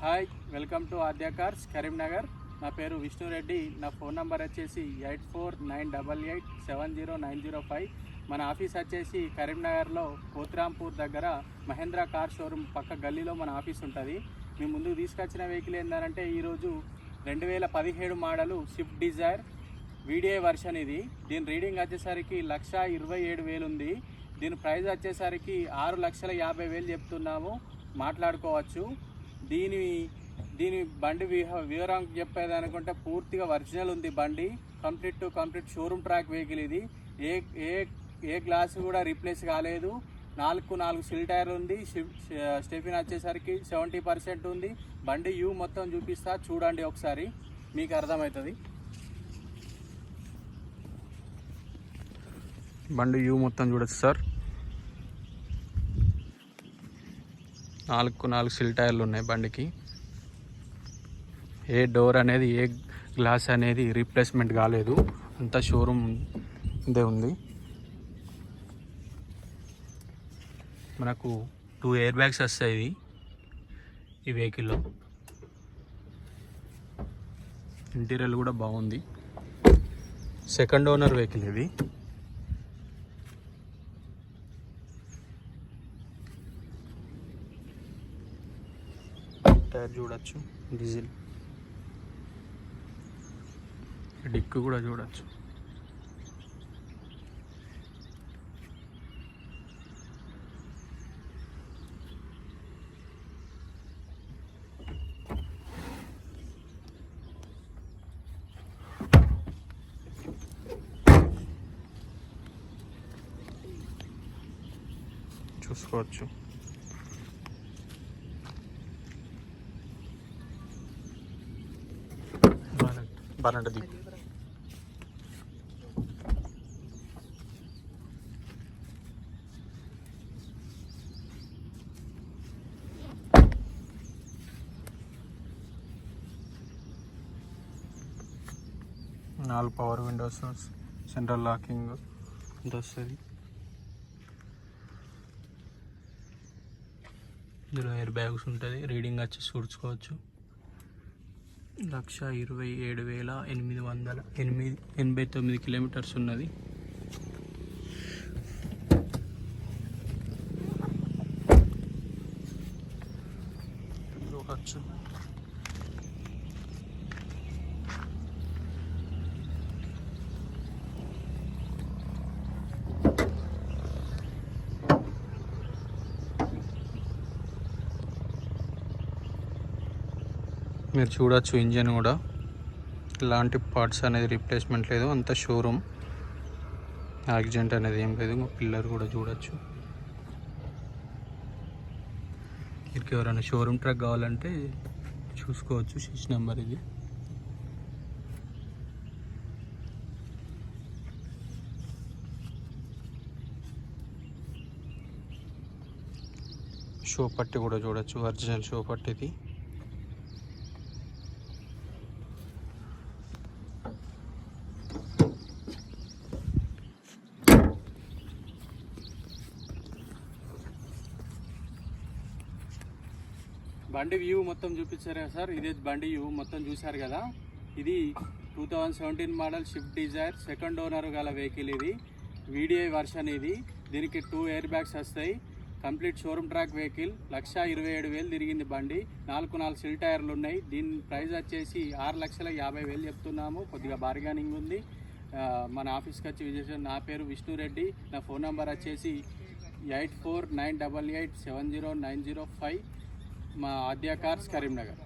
Hi, welcome to Aadya cars Karimnagar. నా పేరు విష్ణురెడ్డి. నా ఫోన్ నంబర్ వచ్చేసి 8498870905. మన ఆఫీస్ వచ్చేసి కరీంనగర్లో కోత్రాంపూర్ దగ్గర మహేంద్ర కార్ షోరూమ్ పక్క గల్లీలో మన ఆఫీస్ ఉంటుంది. మేము ముందుకు తీసుకొచ్చిన వెహికల్ ఏంటంటే ఈరోజు 2017 model Swift Dzire VDI version. దీని రీడింగ్ వచ్చేసరికి 1,27,000 ఉంది. దీని ప్రైస్ వచ్చేసరికి 6,50,000 చెప్తున్నాము, మాట్లాడుకోవచ్చు. దీని బండి వివరం చెప్పేదనుకుంటే పూర్తిగా ఒరిజినల్ ఉంది బండి. Complete to complete showroom track vehicle ఇది. ఏ గ్లాస్ కూడా రీప్లేస్ కాలేదు. 4 సిల్ టైర్ ఉంది. స్టెఫిన్ వచ్చేసరికి 70% ఉంది. బండి యూ మొత్తం చూపిస్తా, చూడండి ఒకసారి, మీకు అర్థమవుతుంది. బండి యూ మొత్తం చూడొచ్చు సార్. 4 సిల్ టైర్లు ఉన్నాయి బండికి. ఏ డోర్ అనేది ఏ గ్లాస్ అనేది రీప్లేస్మెంట్ కాలేదు, అంతా షోరూమ్ ఇదే ఉంది. మనకు 2 ఎయిర్ బ్యాగ్స్ వస్తాయి ఈ వెహికల్లో. ఇంటీరియర్ కూడా బాగుంది. సెకండ్ ఓనర్ వెహికల్ ఇది. టైర్ చూడొచ్చు, డీజిల్. డిక్ కూడా చూడొచ్చు. చూసుకోవచ్చు. బాగా Deep 4 power Windows, central locking వస్తుంది. ఇందులో ఎయిర్ బ్యాగ్స్ ఉంటుంది. రీడింగ్ వచ్చి చూసుకోవచ్చు. 1,27,889 కిలోమీటర్స్ ఉన్నది. చూడవచ్చు. మీరు చూడొచ్చు, ఇంజన్ కూడా ఎలాంటి పార్ట్స్ అనేది రీప్లేస్మెంట్ లేదు, అంత షోరూమ్. యాక్సిడెంట్ అనేది ఏం లేదు. పిల్లర్ కూడా చూడొచ్చు. మీకు ఎవరైనా షోరూమ్ ట్రక్ కావాలంటే చూసుకోవచ్చు. 6 నెంబర్ ఇది. షో పట్టి కూడా చూడొచ్చు, ఒరిజినల్ షో పట్టి ఇది. బండి వ్యూ మొత్తం చూపించారు కదా సార్. ఇదే బండి వ్యూ మొత్తం చూశారు కదా. ఇది 2017 model Swift Dzire second owner గల వెహికల్ ఇది. వీడిఐ వర్షన్ ఇది. దీనికి 2 ఎయిర్ బ్యాగ్స్ వస్తాయి. Complete showroom track vehicle. 1,27,000 తిరిగింది బండి. 4 సిల్ టైర్లు ఉన్నాయి. దీని ప్రైస్ వచ్చేసి 6,50,000 చెప్తున్నాము. కొద్దిగా బార్గెనింగ్ ఉంది. మన ఆఫీస్కి వచ్చి విజిట్. నా పేరు విష్ణురెడ్డి. నా ఫోన్ నెంబర్ వచ్చేసి 8498870905. మా ఆద్య కార్స్ కరీంనగర్.